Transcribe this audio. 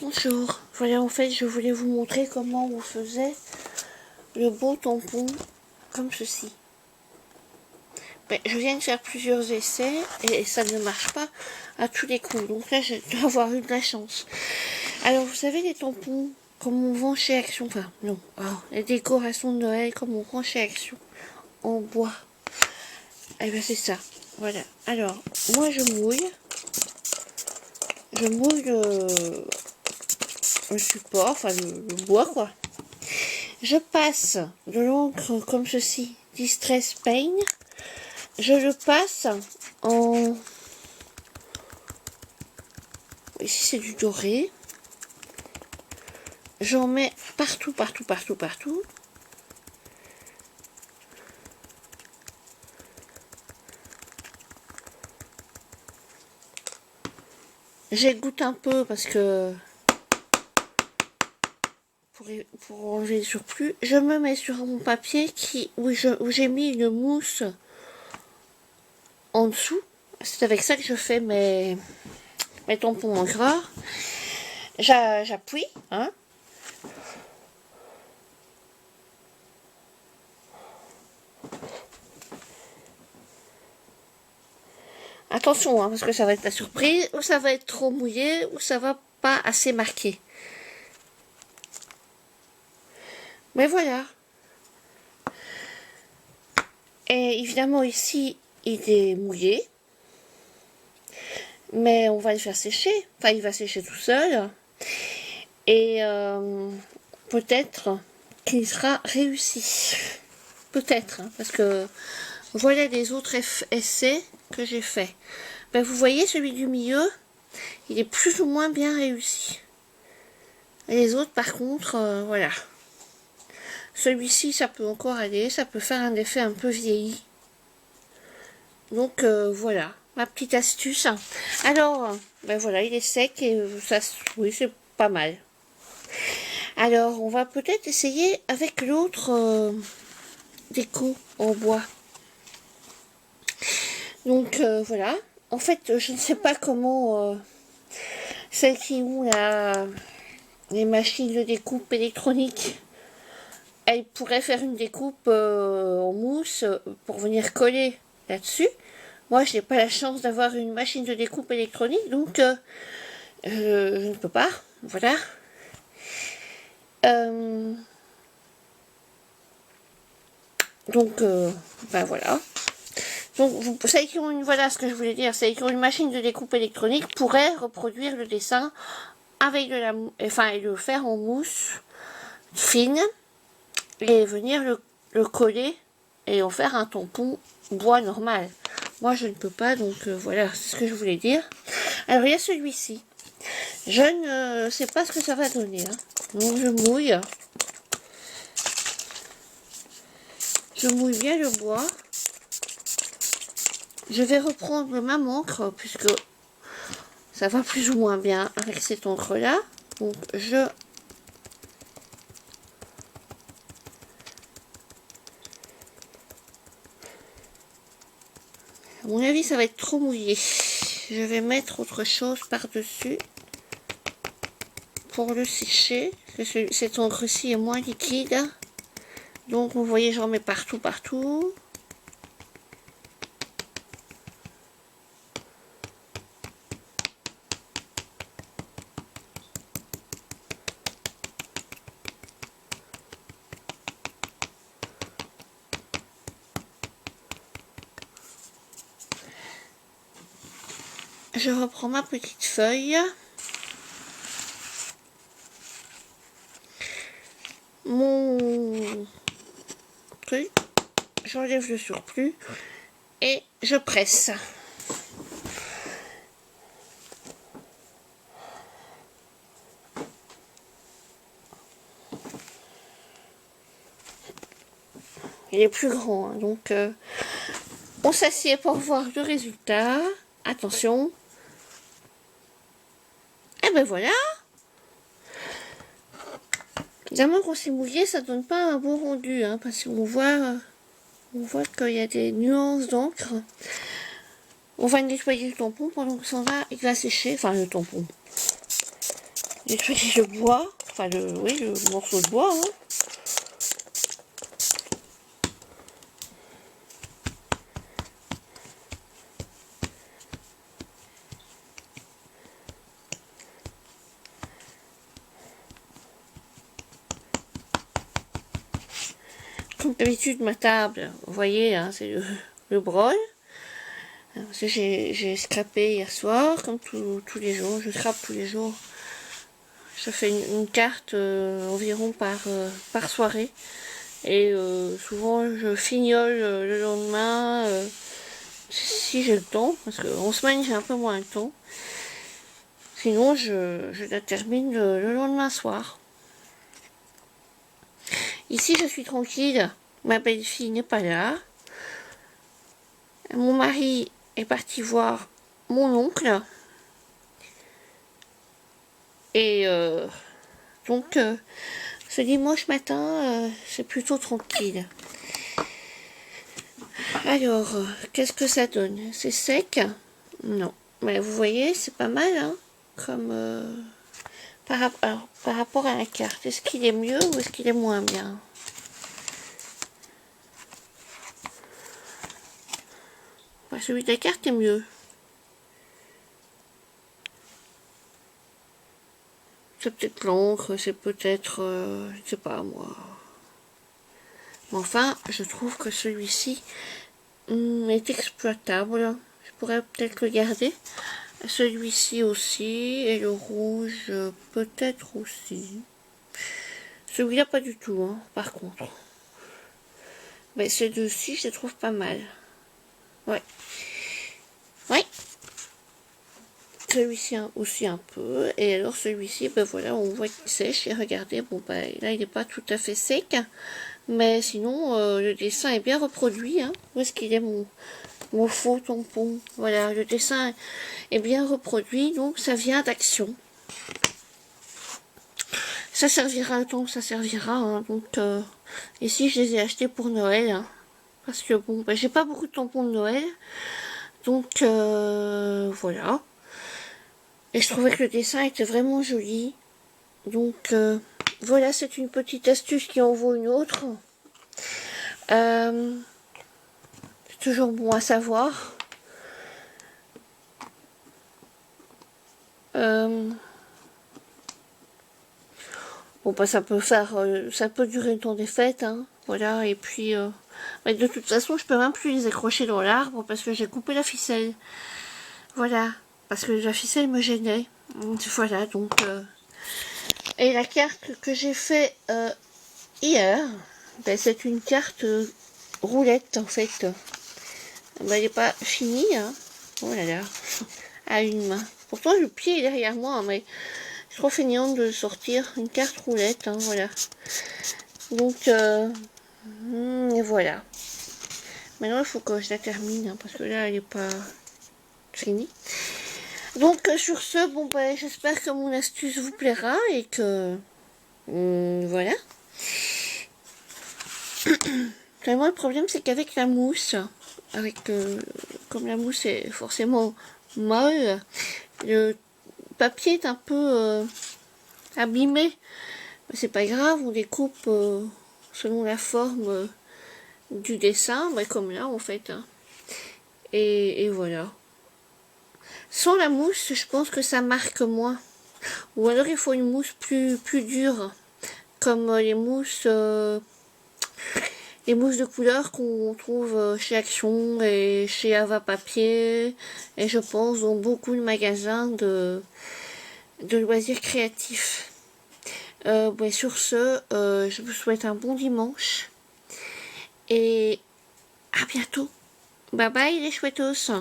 Bonjour, voilà, en fait je voulais vous montrer comment on faisait le beau tampon comme ceci. Mais je viens de faire plusieurs essais et ça ne marche pas à tous les coups, donc là je dois avoir eu de la chance. Alors vous savez les tampons comme on vend chez Action, enfin non, les décorations de Noël comme on vend chez Action en bois. Et bien c'est ça, voilà. Alors moi je mouille le support, enfin le bois quoi. Je passe de l'encre comme ceci, Distress Paint. Je le passe en... Ici c'est du doré. J'en mets partout, partout, partout, partout. J'égoutte un peu parce que... Pour enlever le surplus. Je me mets sur mon papier où j'ai mis une mousse en dessous. C'est avec ça que je fais mes tampons en gras. J'appuie, hein. Attention, hein, parce que ça va être la surprise, ou ça va être trop mouillé, ou ça va pas assez marqué. Mais voilà. Et évidemment ici, il est mouillé. Mais on va le faire sécher. Enfin, il va sécher tout seul. Et peut-être qu'il sera réussi. Peut-être, hein, parce que voilà les autres essais que j'ai fait. Ben, vous voyez, celui du milieu, il est plus ou moins bien réussi. Et les autres, par contre, voilà. Celui-ci, ça peut encore aller, ça peut faire un effet un peu vieilli. Donc voilà, ma petite astuce. Alors, ben voilà, il est sec et ça, oui, c'est pas mal. Alors, on va peut-être essayer avec l'autre déco en bois. Donc voilà. En fait, je ne sais pas comment celles qui ont les machines de découpe électronique, elles pourraient faire une découpe en mousse pour venir coller là-dessus. Moi, je n'ai pas la chance d'avoir une machine de découpe électronique, donc je ne peux pas. Voilà. Donc, ben voilà. Donc, celles qui ont voilà ce que je voulais dire, celles qui ont une machine de découpe électronique pourraient reproduire le dessin avec et le faire en mousse fine et venir le coller et en faire un tampon bois normal. Moi, je ne peux pas, donc voilà, c'est ce que je voulais dire. Alors, il y a celui-ci. Je ne sais pas ce que ça va donner. Hein. Donc, je mouille. Je mouille bien le bois. Je vais reprendre ma encre, puisque ça va plus ou moins bien avec cette encre-là. Donc, à mon avis, ça va être trop mouillé. Je vais mettre autre chose par-dessus pour le sécher. Cette encre-ci est moins liquide. Donc, vous voyez, j'en mets partout, partout. Je reprends ma petite feuille. Mon truc. J'enlève le surplus. Et je presse. Il est plus grand, hein, donc on s'assied pour voir le résultat. Attention. Et ben voilà. Évidemment, quand c'est mouillé, ça donne pas un beau rendu, hein, parce qu'on voit qu'il y a des nuances d'encre. On va nettoyer le tampon pendant que il va sécher, enfin le tampon. J'ai choisi le bois, enfin oui, le morceau de bois. Hein. Comme d'habitude, ma table, vous voyez, hein, c'est le brol. J'ai scrapé hier soir, comme tous les jours. Je scrape tous les jours. Je fais une carte environ par soirée. Et souvent, je fignole le lendemain, si j'ai le temps. Parce qu'en semaine, j'ai un peu moins le temps. Sinon, je la termine le lendemain soir. Ici, je suis tranquille. Ma belle-fille n'est pas là. Mon mari est parti voir mon oncle. Et donc, ce dimanche matin, c'est plutôt tranquille. Alors, qu'est-ce que ça donne? C'est sec? Non. Mais vous voyez, c'est pas mal, hein, comme par rapport à la carte. Est-ce qu'il est mieux ou est-ce qu'il est moins bien? Bah, celui de la carte est mieux. C'est peut-être l'encre, c'est peut-être, je sais pas moi. Mais enfin, je trouve que celui-ci est exploitable. Je pourrais peut-être le garder. Celui-ci aussi, et le rouge peut-être aussi. Celui-là pas du tout, hein, par contre. Mais ces deux-ci, je les trouve pas mal. Ouais. Ouais. Celui-ci aussi un peu. Et alors celui-ci, ben voilà, on voit qu'il sèche. Et regardez, bon ben là il n'est pas tout à fait sec. Mais sinon, le dessin est bien reproduit. Hein. Où est-ce qu'il est mon faux tampon? Voilà, le dessin est bien reproduit. Donc ça vient d'Action. Ça servira le temps que ça servira. Hein. Donc ici, je les ai achetés pour Noël. Hein. Parce que bon, ben, j'ai pas beaucoup de tampons de Noël. Donc voilà. Et je trouvais que le dessin était vraiment joli. Donc voilà, c'est une petite astuce qui en vaut une autre. C'est toujours bon à savoir. Bon, bah, ça peut durer le temps des fêtes, hein. Voilà, et puis, mais de toute façon, je peux même plus les accrocher dans l'arbre parce que j'ai coupé la ficelle. Voilà, parce que la ficelle me gênait. Voilà, donc, et la carte que j'ai fait hier, ben, c'est une carte roulette, en fait. Ben, elle n'est pas finie, hein. Oh là là, à une main. Pourtant, le pied est derrière moi, mais je suis trop feignante de sortir une carte roulette, hein, voilà. Donc, et voilà. Maintenant, il faut que je la termine, hein, parce que là, elle n'est pas finie. Donc, sur ce, bon, ben, j'espère que mon astuce vous plaira et que, voilà. Vraiment, le problème, c'est qu'avec la mousse, comme la mousse est forcément molle, le papier est un peu abîmé. C'est pas grave, on découpe selon la forme du dessin, bah, comme là en fait. Hein. Et voilà. Sans la mousse, je pense que ça marque moins. Ou alors il faut une mousse plus dure, comme les mousses de couleur qu'on trouve chez Action et chez Ava Papier, et je pense dans beaucoup de magasins de loisirs créatifs. Ouais, sur ce, je vous souhaite un bon dimanche et à bientôt. Bye bye les chouettos.